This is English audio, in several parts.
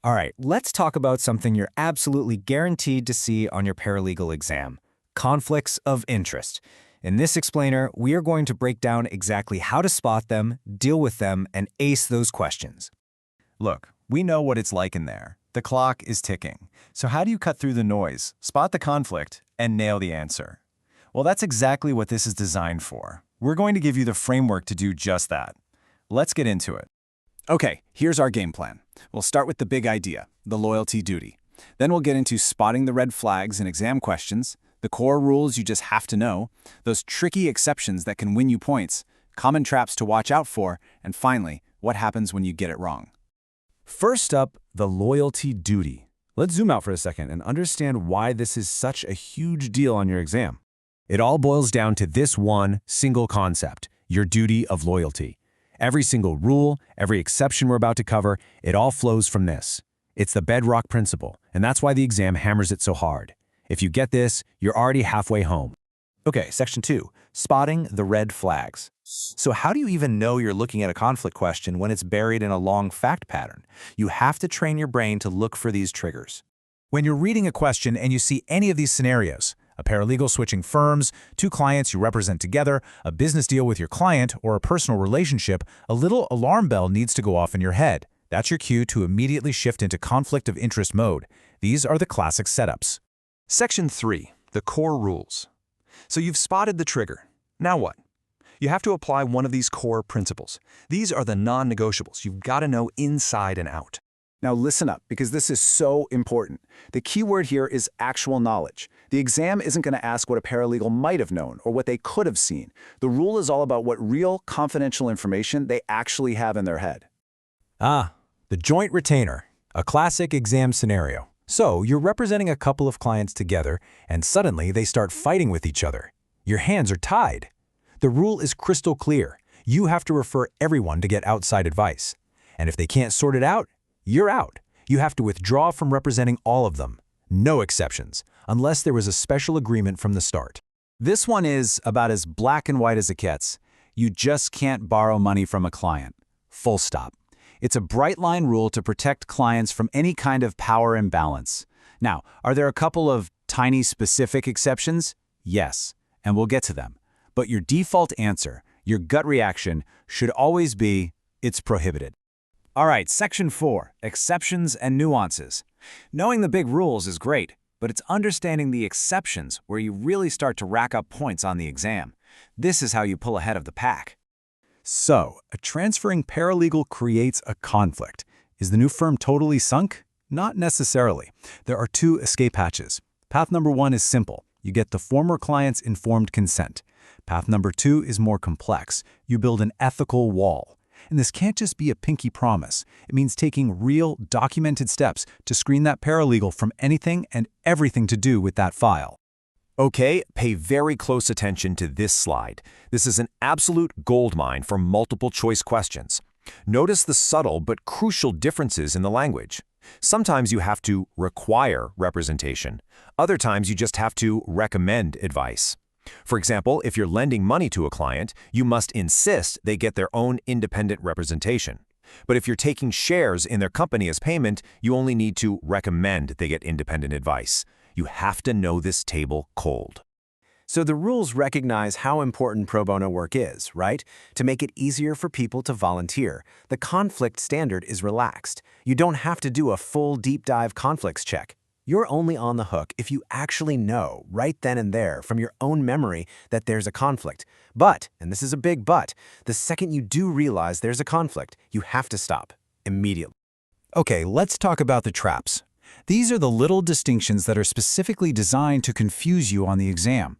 All right, let's talk about something you're absolutely guaranteed to see on your paralegal exam: conflicts of interest. In this explainer, we are going to break down exactly how to spot them, deal with them, and ace those questions. Look, we know what it's like in there. The clock is ticking. So how do you cut through the noise, spot the conflict, and nail the answer? Well, that's exactly what this is designed for. We're going to give you the framework to do just that. Let's get into it. Okay, here's our game plan. We'll start with the big idea, the loyalty duty. Then we'll get into spotting the red flags in exam questions, the core rules you just have to know, those tricky exceptions that can win you points, common traps to watch out for, and finally, what happens when you get it wrong. First up, the loyalty duty. Let's zoom out for a second and understand why this is such a huge deal on your exam. It all boils down to this one single concept: your duty of loyalty. Every single rule, every exception we're about to cover, it all flows from this. It's the bedrock principle, and that's why the exam hammers it so hard. If you get this, you're already halfway home. Okay, section 2, spotting the red flags. So how do you even know you're looking at a conflict question when it's buried in a long fact pattern? You have to train your brain to look for these triggers. When you're reading a question and you see any of these scenarios, a paralegal switching firms, two clients you represent together, a business deal with your client, or a personal relationship, a little alarm bell needs to go off in your head. That's your cue to immediately shift into conflict of interest mode. These are the classic setups. Section 3, the core rules. So you've spotted the trigger. Now what? You have to apply one of these core principles. These are the non-negotiables you've got to know inside and out. Now listen up, because this is so important. The key word here is actual knowledge. The exam isn't going to ask what a paralegal might have known or what they could have seen. The rule is all about what real, confidential information they actually have in their head. The joint retainer, a classic exam scenario. So you're representing a couple of clients together, and suddenly they start fighting with each other. Your hands are tied. The rule is crystal clear. You have to refer everyone to get outside advice. And if they can't sort it out, you're out. You have to withdraw from representing all of them. No exceptions, unless there was a special agreement from the start. This one is about as black and white as it gets. You just can't borrow money from a client. Full stop. It's a bright line rule to protect clients from any kind of power imbalance. Now, are there a couple of tiny specific exceptions? Yes, and we'll get to them. But your default answer, your gut reaction, should always be, it's prohibited. All right, section 4, exceptions and nuances. Knowing the big rules is great, but it's understanding the exceptions where you really start to rack up points on the exam. This is how you pull ahead of the pack. So, a transferring paralegal creates a conflict. Is the new firm totally sunk? Not necessarily. There are two escape hatches. Path number 1 is simple. You get the former client's informed consent. Path number 2 is more complex. You build an ethical wall. And this can't just be a pinky promise. It means taking real, documented steps to screen that paralegal from anything and everything to do with that file. Okay, pay very close attention to this slide. This is an absolute goldmine for multiple choice questions. Notice the subtle but crucial differences in the language. Sometimes you have to require representation. Other times you just have to recommend advice. For example, if you're lending money to a client, you must insist they get their own independent representation. But if you're taking shares in their company as payment, you only need to recommend they get independent advice. You have to know this table cold. So the rules recognize how important pro bono work is, right? To make it easier for people to volunteer, the conflict standard is relaxed. You don't have to do a full deep dive conflicts check. You're only on the hook if you actually know, right then and there, from your own memory, that there's a conflict. But, and this is a big but, the second you do realize there's a conflict, you have to stop immediately. Okay, let's talk about the traps. These are the little distinctions that are specifically designed to confuse you on the exam.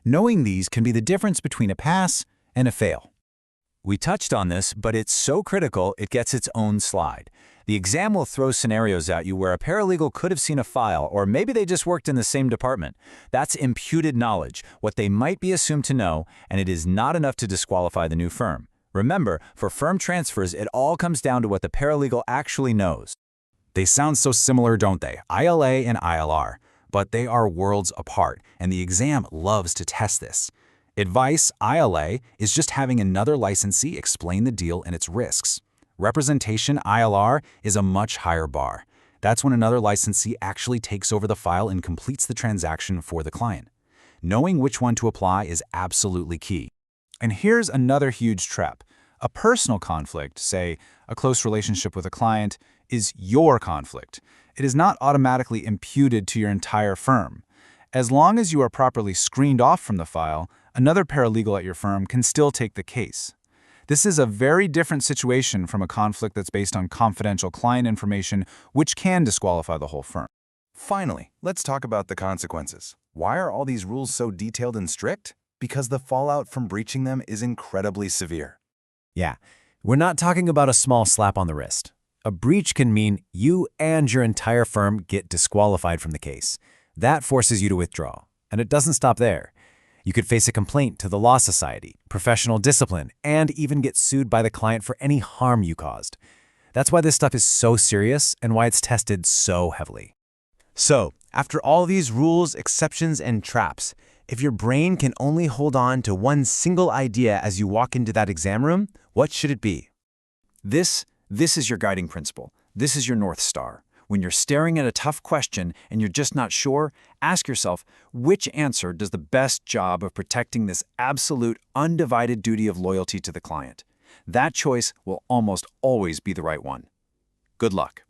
Knowing these can be the difference between a pass and a fail. We touched on this, but it's so critical it gets its own slide. The exam will throw scenarios at you where a paralegal could have seen a file, or maybe they just worked in the same department. That's imputed knowledge, what they might be assumed to know, and it is not enough to disqualify the new firm. Remember, for firm transfers, it all comes down to what the paralegal actually knows. They sound so similar, don't they? ILA and ILR. But they are worlds apart, and the exam loves to test this. Advice, ILA, is just having another licensee explain the deal and its risks. Representation, ILR, is a much higher bar. That's when another licensee actually takes over the file and completes the transaction for the client. Knowing which one to apply is absolutely key. And here's another huge trap. A personal conflict, say a close relationship with a client, is your conflict. It is not automatically imputed to your entire firm. As long as you are properly screened off from the file, another paralegal at your firm can still take the case. This is a very different situation from a conflict that's based on confidential client information, which can disqualify the whole firm. Finally, let's talk about the consequences. Why are all these rules so detailed and strict? Because the fallout from breaching them is incredibly severe. Yeah, we're not talking about a small slap on the wrist. A breach can mean you and your entire firm get disqualified from the case. That forces you to withdraw. And it doesn't stop there. You could face a complaint to the Law Society, professional discipline, and even get sued by the client for any harm you caused. That's why this stuff is so serious and why it's tested so heavily. So, after all these rules, exceptions, and traps, if your brain can only hold on to one single idea as you walk into that exam room, what should it be? This is your guiding principle. This is your North Star. When you're staring at a tough question and you're just not sure, ask yourself, which answer does the best job of protecting this absolute, undivided duty of loyalty to the client? That choice will almost always be the right one. Good luck.